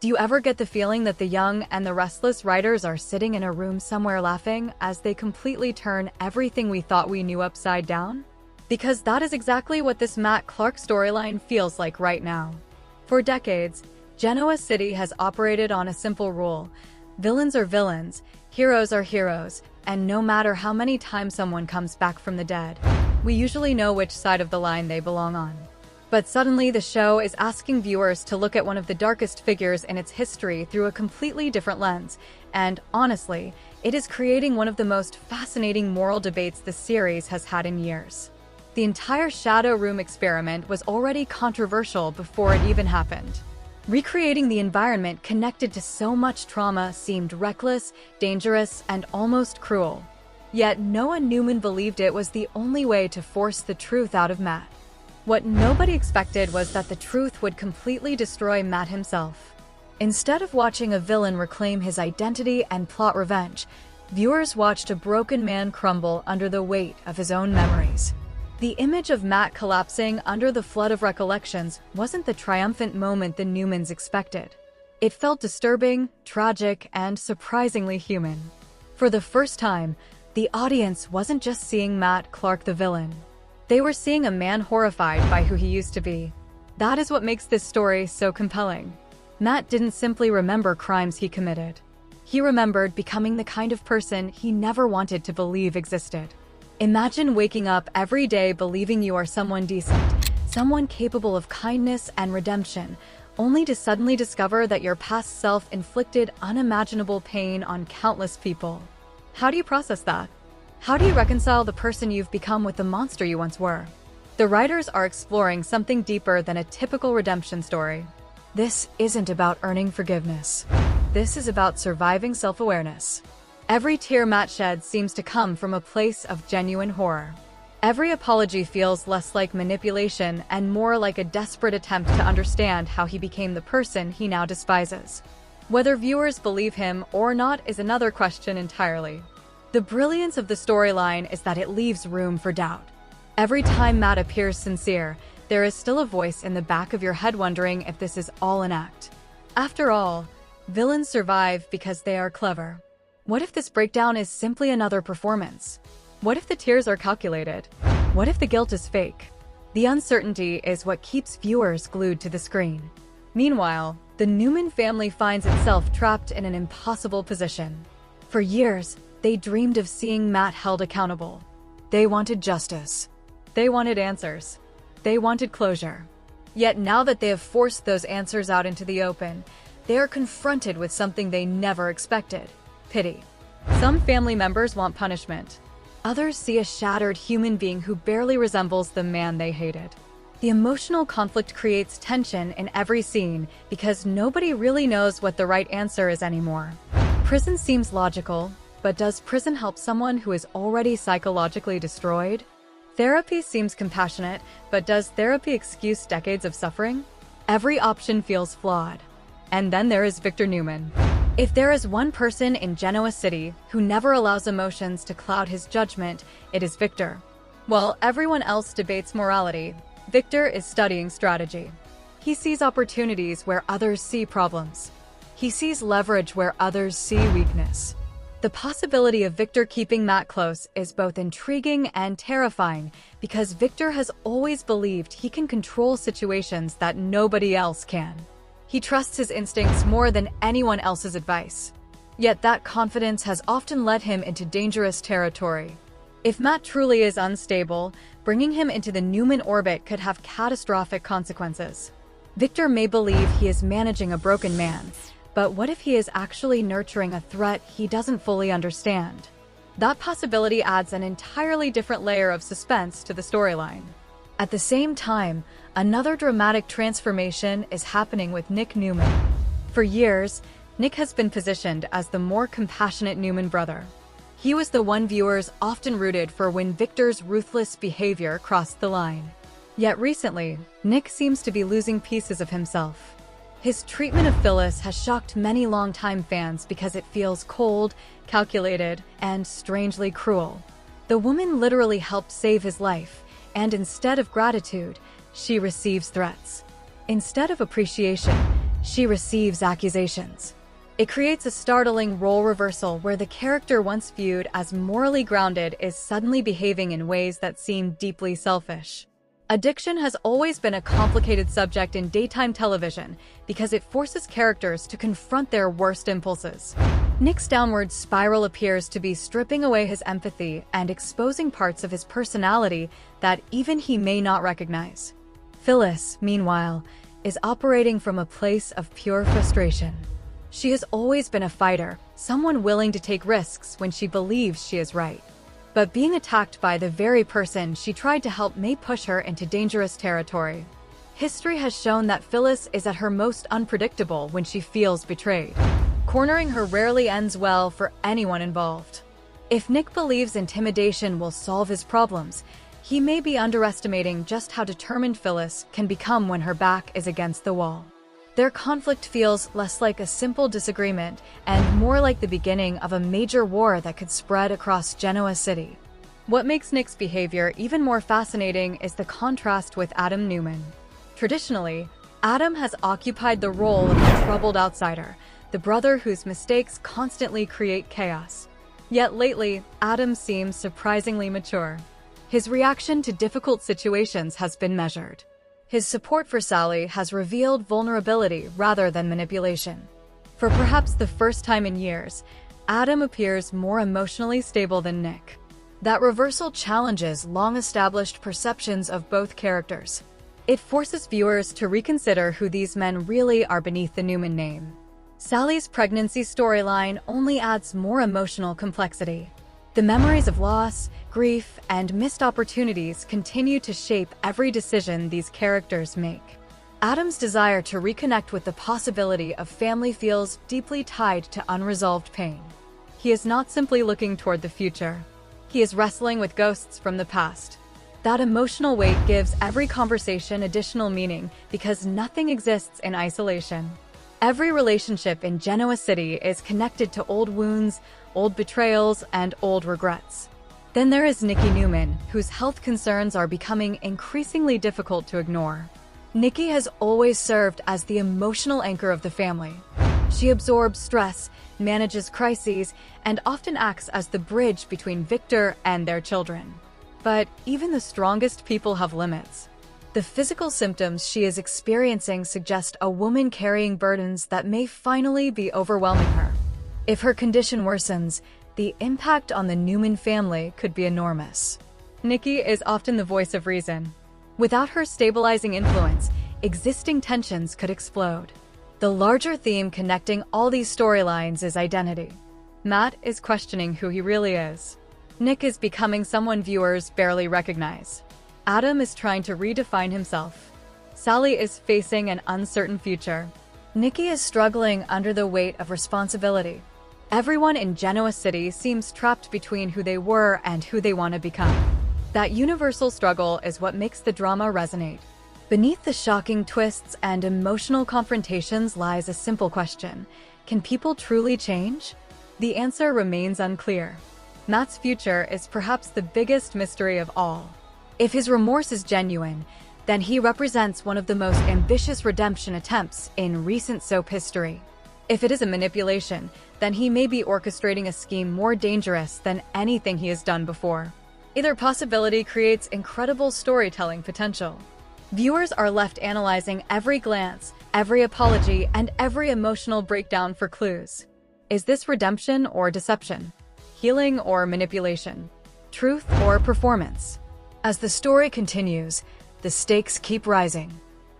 Do you ever get the feeling that the young and the restless writers are sitting in a room somewhere laughing as they completely turn everything we thought we knew upside down? Because that is exactly what this Matt Clark storyline feels like right now. For decades, Genoa City has operated on a simple rule: villains are villains, heroes are heroes, and no matter how many times someone comes back from the dead, we usually know which side of the line they belong on. But suddenly the show is asking viewers to look at one of the darkest figures in its history through a completely different lens, and honestly, it is creating one of the most fascinating moral debates the series has had in years. The entire Shadow Room experiment was already controversial before it even happened. Recreating the environment connected to so much trauma seemed reckless, dangerous, and almost cruel. Yet Noah Newman believed it was the only way to force the truth out of Matt. What nobody expected was that the truth would completely destroy Matt himself. Instead of watching a villain reclaim his identity and plot revenge, viewers watched a broken man crumble under the weight of his own memories. The image of Matt collapsing under the flood of recollections wasn't the triumphant moment the Newmans expected. It felt disturbing, tragic, and surprisingly human. For the first time, the audience wasn't just seeing Matt Clark the villain. They were seeing a man horrified by who he used to be. That is what makes this story so compelling. Matt didn't simply remember crimes he committed. He remembered becoming the kind of person he never wanted to believe existed. Imagine waking up every day believing you are someone decent, someone capable of kindness and redemption, only to suddenly discover that your past self inflicted unimaginable pain on countless people. How do you process that? How do you reconcile the person you've become with the monster you once were? The writers are exploring something deeper than a typical redemption story. This isn't about earning forgiveness. This is about surviving self-awareness. Every tear Matt sheds seems to come from a place of genuine horror. Every apology feels less like manipulation and more like a desperate attempt to understand how he became the person he now despises. Whether viewers believe him or not is another question entirely. The brilliance of the storyline is that it leaves room for doubt. Every time Matt appears sincere, there is still a voice in the back of your head wondering if this is all an act. After all, villains survive because they are clever. What if this breakdown is simply another performance? What if the tears are calculated? What if the guilt is fake? The uncertainty is what keeps viewers glued to the screen. Meanwhile, the Newman family finds itself trapped in an impossible position. For years, they dreamed of seeing Matt held accountable. They wanted justice. They wanted answers. They wanted closure. Yet now that they have forced those answers out into the open, they are confronted with something they never expected: pity. Some family members want punishment. Others see a shattered human being who barely resembles the man they hated. The emotional conflict creates tension in every scene because nobody really knows what the right answer is anymore. Prison seems logical, but does prison help someone who is already psychologically destroyed? Therapy seems compassionate, but does therapy excuse decades of suffering? Every option feels flawed. And then there is Victor Newman. If there is one person in Genoa City who never allows emotions to cloud his judgment, it is Victor. While everyone else debates morality, Victor is studying strategy. He sees opportunities where others see problems. He sees leverage where others see weakness. The possibility of Victor keeping Matt close is both intriguing and terrifying because Victor has always believed he can control situations that nobody else can. He trusts his instincts more than anyone else's advice. Yet that confidence has often led him into dangerous territory. If Matt truly is unstable, bringing him into the Newman orbit could have catastrophic consequences. Victor may believe he is managing a broken man, but what if he is actually nurturing a threat he doesn't fully understand? That possibility adds an entirely different layer of suspense to the storyline. At the same time, another dramatic transformation is happening with Nick Newman. For years, Nick has been positioned as the more compassionate Newman brother. He was the one viewers often rooted for when Victor's ruthless behavior crossed the line. Yet recently, Nick seems to be losing pieces of himself. His treatment of Phyllis has shocked many longtime fans because it feels cold, calculated, and strangely cruel. The woman literally helped save his life, and instead of gratitude, she receives threats. Instead of appreciation, she receives accusations. It creates a startling role reversal where the character once viewed as morally grounded is suddenly behaving in ways that seem deeply selfish. Addiction has always been a complicated subject in daytime television because it forces characters to confront their worst impulses. Nick's downward spiral appears to be stripping away his empathy and exposing parts of his personality that even he may not recognize. Phyllis, meanwhile, is operating from a place of pure frustration. She has always been a fighter, someone willing to take risks when she believes she is right. But being attacked by the very person she tried to help may push her into dangerous territory. History has shown that Phyllis is at her most unpredictable when she feels betrayed. Cornering her rarely ends well for anyone involved. If Nick believes intimidation will solve his problems, he may be underestimating just how determined Phyllis can become when her back is against the wall. Their conflict feels less like a simple disagreement and more like the beginning of a major war that could spread across Genoa City. What makes Nick's behavior even more fascinating is the contrast with Adam Newman. Traditionally, Adam has occupied the role of the troubled outsider, the brother whose mistakes constantly create chaos. Yet lately, Adam seems surprisingly mature. His reaction to difficult situations has been measured. His support for Sally has revealed vulnerability rather than manipulation. For perhaps the first time in years, Adam appears more emotionally stable than Nick. That reversal challenges long-established perceptions of both characters. It forces viewers to reconsider who these men really are beneath the Newman name. Sally's pregnancy storyline only adds more emotional complexity. The memories of loss, grief, and missed opportunities continue to shape every decision these characters make. Adam's desire to reconnect with the possibility of family feels deeply tied to unresolved pain. He is not simply looking toward the future. He is wrestling with ghosts from the past. That emotional weight gives every conversation additional meaning because nothing exists in isolation. Every relationship in Genoa City is connected to old wounds, old betrayals, and old regrets. Then there is Nikki Newman, whose health concerns are becoming increasingly difficult to ignore. Nikki has always served as the emotional anchor of the family. She absorbs stress, manages crises, and often acts as the bridge between Victor and their children. But even the strongest people have limits. The physical symptoms she is experiencing suggest a woman carrying burdens that may finally be overwhelming her. If her condition worsens, the impact on the Newman family could be enormous. Nikki is often the voice of reason. Without her stabilizing influence, existing tensions could explode. The larger theme connecting all these storylines is identity. Matt is questioning who he really is. Nick is becoming someone viewers barely recognize. Adam is trying to redefine himself. Sally is facing an uncertain future. Nikki is struggling under the weight of responsibility. Everyone in Genoa City seems trapped between who they were and who they want to become. That universal struggle is what makes the drama resonate. Beneath the shocking twists and emotional confrontations lies a simple question: can people truly change? The answer remains unclear. Matt's future is perhaps the biggest mystery of all. If his remorse is genuine, then he represents one of the most ambitious redemption attempts in recent soap history. If it is a manipulation, then he may be orchestrating a scheme more dangerous than anything he has done before. Either possibility creates incredible storytelling potential. Viewers are left analyzing every glance, every apology, and every emotional breakdown for clues. Is this redemption or deception? Healing or manipulation? Truth or performance? As the story continues, the stakes keep rising.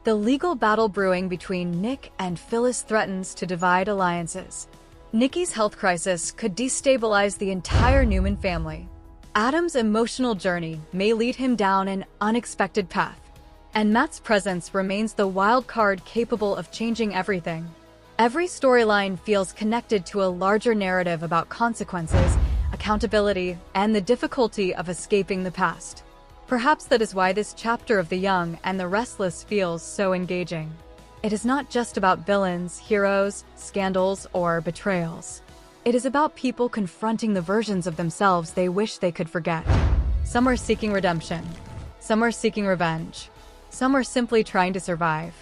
The legal battle brewing between Nick and Phyllis threatens to divide alliances. Nikki's health crisis could destabilize the entire Newman family. Adam's emotional journey may lead him down an unexpected path. And Matt's presence remains the wild card capable of changing everything. Every storyline feels connected to a larger narrative about consequences, accountability, and the difficulty of escaping the past. Perhaps that is why this chapter of The Young and the Restless feels so engaging. It is not just about villains, heroes, scandals, or betrayals. It is about people confronting the versions of themselves they wish they could forget. Some are seeking redemption. Some are seeking revenge. Some are simply trying to survive.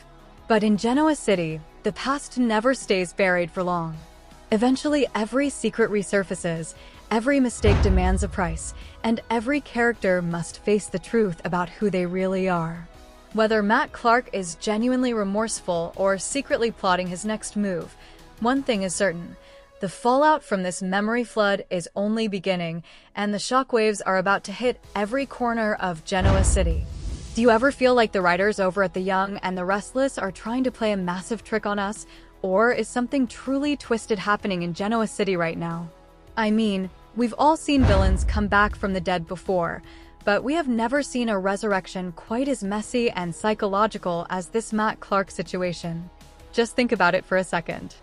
But in Genoa City, the past never stays buried for long. Eventually, every secret resurfaces, every mistake demands a price, and every character must face the truth about who they really are. Whether Matt Clark is genuinely remorseful or secretly plotting his next move, one thing is certain. The fallout from this memory flood is only beginning, and the shockwaves are about to hit every corner of Genoa City. Do you ever feel like the writers over at The Young and the Restless are trying to play a massive trick on us? Or is something truly twisted happening in Genoa City right now? I mean, we've all seen villains come back from the dead before, but we have never seen a resurrection quite as messy and psychological as this Matt Clark situation. Just think about it for a second.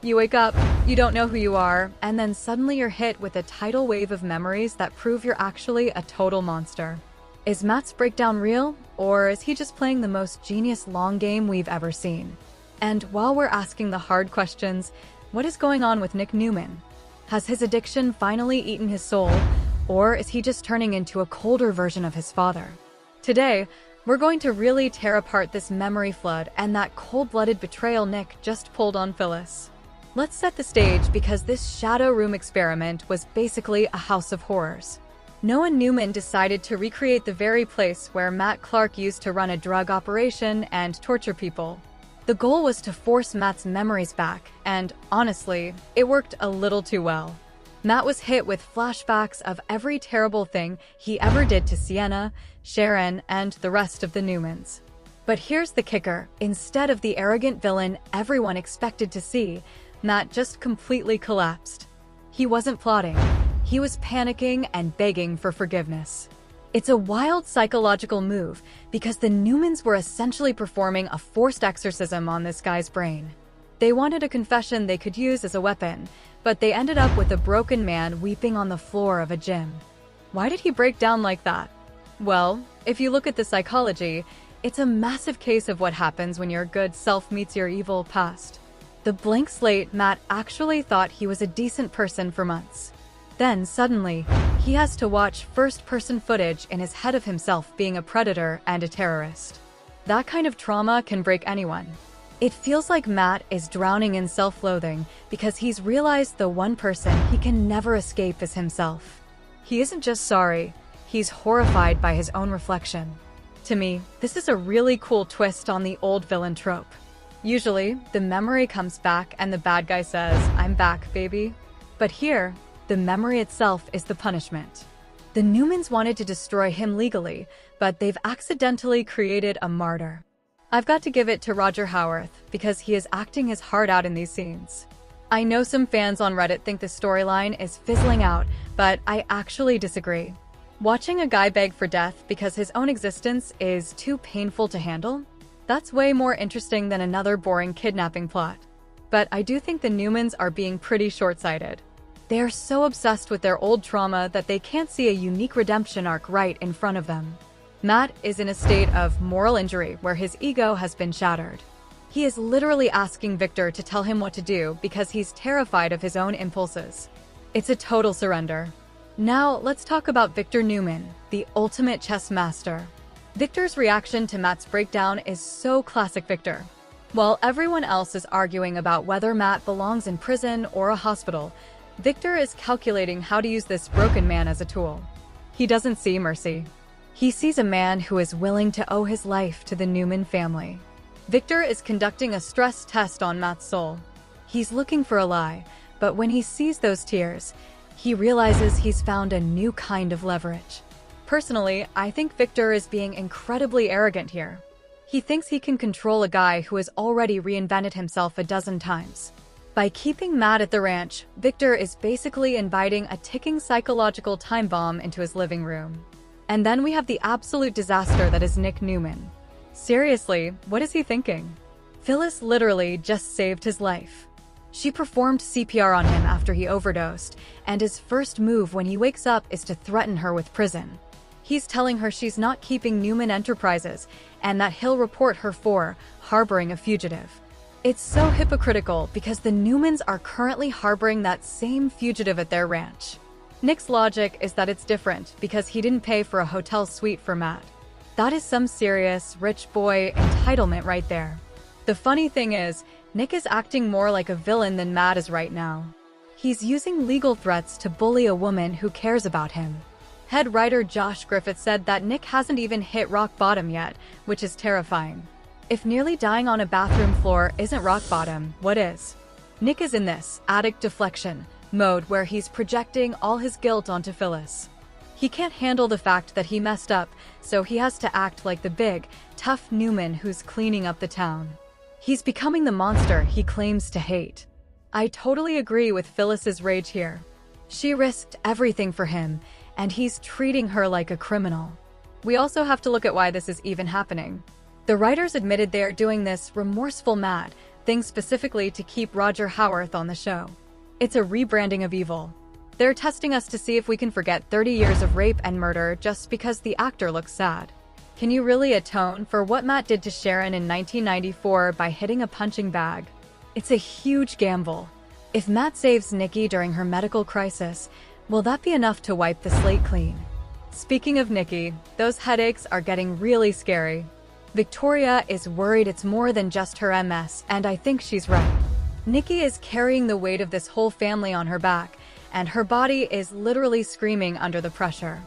You wake up, you don't know who you are, and then suddenly you're hit with a tidal wave of memories that prove you're actually a total monster. Is Matt's breakdown real, or is he just playing the most genius long game we've ever seen? And while we're asking the hard questions, what is going on with Nick Newman? Has his addiction finally eaten his soul, or is he just turning into a colder version of his father? Today, we're going to really tear apart this memory flood and that cold-blooded betrayal Nick just pulled on Phyllis. Let's set the stage because this shadow room experiment was basically a house of horrors. Noah Newman decided to recreate the very place where Matt Clark used to run a drug operation and torture people. The goal was to force Matt's memories back, and honestly, it worked a little too well. Matt was hit with flashbacks of every terrible thing he ever did to Sienna, Sharon, and the rest of the Newmans. But here's the kicker: instead of the arrogant villain everyone expected to see, Matt just completely collapsed. He wasn't plotting. He was panicking and begging for forgiveness. It's a wild psychological move because the Newmans were essentially performing a forced exorcism on this guy's brain. They wanted a confession they could use as a weapon, but they ended up with a broken man weeping on the floor of a gym. Why did he break down like that? Well, if you look at the psychology, it's a massive case of what happens when your good self meets your evil past. The blank slate Matt actually thought he was a decent person for months. Then, suddenly, he has to watch first-person footage in his head of himself being a predator and a terrorist. That kind of trauma can break anyone. It feels like Matt is drowning in self-loathing because he's realized the one person he can never escape is himself. He isn't just sorry, he's horrified by his own reflection. To me, this is a really cool twist on the old villain trope. Usually, the memory comes back and the bad guy says, "I'm back, baby." But here, the memory itself is the punishment. The Newmans wanted to destroy him legally, but they've accidentally created a martyr. I've got to give it to Roger Howarth because he is acting his heart out in these scenes. I know some fans on Reddit think the storyline is fizzling out, but I actually disagree. Watching a guy beg for death because his own existence is too painful to handle? That's way more interesting than another boring kidnapping plot. But I do think the Newmans are being pretty short-sighted. They are so obsessed with their old trauma that they can't see a unique redemption arc right in front of them. Matt is in a state of moral injury where his ego has been shattered. He is literally asking Victor to tell him what to do because he's terrified of his own impulses. It's a total surrender. Now, let's talk about Victor Newman, the ultimate chess master. Victor's reaction to Matt's breakdown is so classic Victor. While everyone else is arguing about whether Matt belongs in prison or a hospital, Victor is calculating how to use this broken man as a tool. He doesn't see mercy. He sees a man who is willing to owe his life to the Newman family. Victor is conducting a stress test on Matt's soul. He's looking for a lie, but when he sees those tears, he realizes he's found a new kind of leverage. Personally, I think Victor is being incredibly arrogant here. He thinks he can control a guy who has already reinvented himself a dozen times. By keeping Matt at the ranch, Victor is basically inviting a ticking psychological time bomb into his living room. And then we have the absolute disaster that is Nick Newman. Seriously, what is he thinking? Phyllis literally just saved his life. She performed CPR on him after he overdosed, and his first move when he wakes up is to threaten her with prison. He's telling her she's not keeping Newman Enterprises, and that he'll report her for harboring a fugitive. It's so hypocritical because the Newmans are currently harboring that same fugitive at their ranch. Nick's logic is that it's different because he didn't pay for a hotel suite for Matt. That is some serious, rich boy entitlement right there. The funny thing is, Nick is acting more like a villain than Matt is right now. He's using legal threats to bully a woman who cares about him. Head writer Josh Griffith said that Nick hasn't even hit rock bottom yet, which is terrifying. If nearly dying on a bathroom floor isn't rock bottom, what is? Nick is in this addict deflection mode where he's projecting all his guilt onto Phyllis. He can't handle the fact that he messed up, so he has to act like the big, tough Newman who's cleaning up the town. He's becoming the monster he claims to hate. I totally agree with Phyllis's rage here. She risked everything for him, and he's treating her like a criminal. We also have to look at why this is even happening. The writers admitted they are doing this remorseful mad thing specifically to keep Roger Howarth on the show. It's a rebranding of evil. They're testing us to see if we can forget 30 years of rape and murder just because the actor looks sad. Can you really atone for what Matt did to Sharon in 1994 by hitting a punching bag? It's a huge gamble. If Matt saves Nikki during her medical crisis, will that be enough to wipe the slate clean? Speaking of Nikki, those headaches are getting really scary. Victoria is worried it's more than just her MS, and I think she's right. Nikki is carrying the weight of this whole family on her back, and her body is literally screaming under the pressure.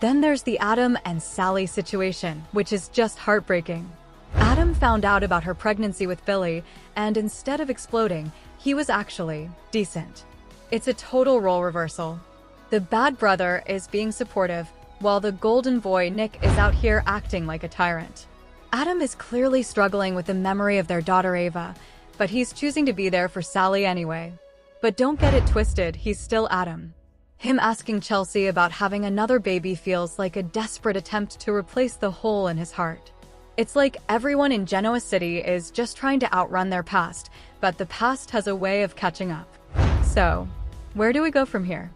Then there's the Adam and Sally situation, which is just heartbreaking. Adam found out about her pregnancy with Billy, and instead of exploding, he was actually decent. It's a total role reversal. The bad brother is being supportive, while the golden boy Nick is out here acting like a tyrant. Adam is clearly struggling with the memory of their daughter Ava, but he's choosing to be there for Sally anyway. But don't get it twisted, he's still Adam. Him asking Chelsea about having another baby feels like a desperate attempt to replace the hole in his heart. It's like everyone in Genoa City is just trying to outrun their past, but the past has a way of catching up. So, where do we go from here?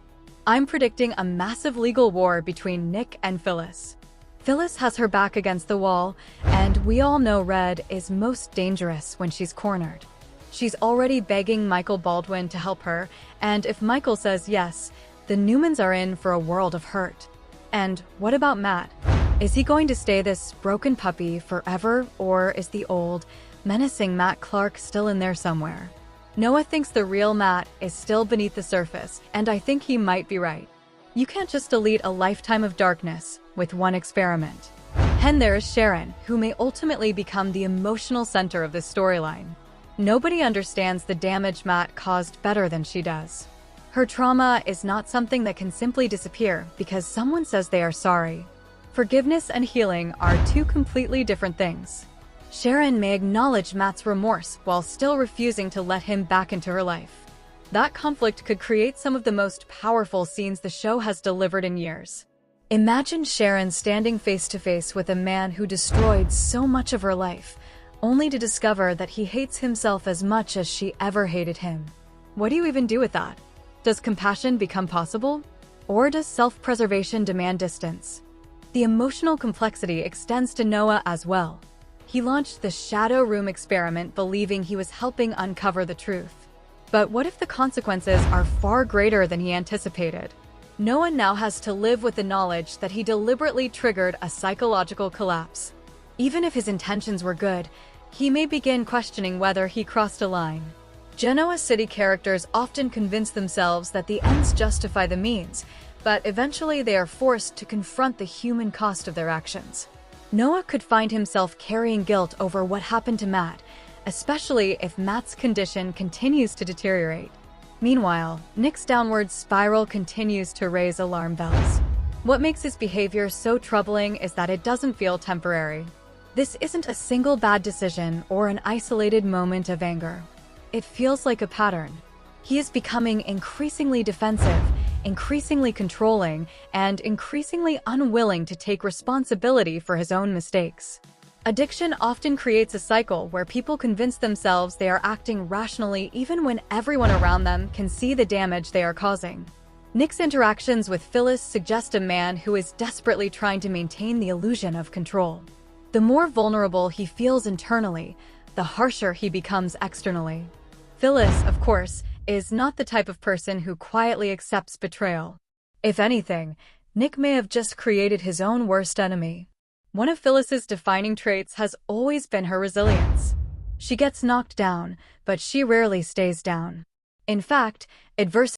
I'm predicting a massive legal war between Nick and Phyllis. Phyllis has her back against the wall, and we all know Red is most dangerous when she's cornered. She's already begging Michael Baldwin to help her, and if Michael says yes, the Newmans are in for a world of hurt. And what about Matt? Is he going to stay this broken puppy forever, or is the old, menacing Matt Clark still in there somewhere? Noah thinks the real Matt is still beneath the surface, and I think he might be right. You can't just delete a lifetime of darkness with one experiment. And there is Sharon, who may ultimately become the emotional center of this storyline. Nobody understands the damage Matt caused better than she does. Her trauma is not something that can simply disappear because someone says they are sorry. Forgiveness and healing are two completely different things. Sharon may acknowledge Matt's remorse while still refusing to let him back into her life. That conflict could create some of the most powerful scenes the show has delivered in years. Imagine Sharon standing face to face with a man who destroyed so much of her life, only to discover that he hates himself as much as she ever hated him. What do you even do with that? Does compassion become possible? Or does self-preservation demand distance? The emotional complexity extends to Noah as well. He launched the Shadow Room experiment believing he was helping uncover the truth. But what if the consequences are far greater than he anticipated? Noah now has to live with the knowledge that he deliberately triggered a psychological collapse. Even if his intentions were good, he may begin questioning whether he crossed a line. Genoa City characters often convince themselves that the ends justify the means, but eventually they are forced to confront the human cost of their actions. Noah could find himself carrying guilt over what happened to Matt, especially if Matt's condition continues to deteriorate. Meanwhile, Nick's downward spiral continues to raise alarm bells. What makes his behavior so troubling is that it doesn't feel temporary. This isn't a single bad decision or an isolated moment of anger. It feels like a pattern. He is becoming increasingly defensive, increasingly controlling, and increasingly unwilling to take responsibility for his own mistakes. Addiction often creates a cycle where people convince themselves they are acting rationally even when everyone around them can see the damage they are causing. Nick's interactions with Phyllis suggest a man who is desperately trying to maintain the illusion of control. The more vulnerable he feels internally, the harsher he becomes externally. Phyllis, of course, is not the type of person who quietly accepts betrayal. If anything, Nick may have just created his own worst enemy. One of Phyllis's defining traits has always been her resilience. She gets knocked down, but she rarely stays down. In fact, adversity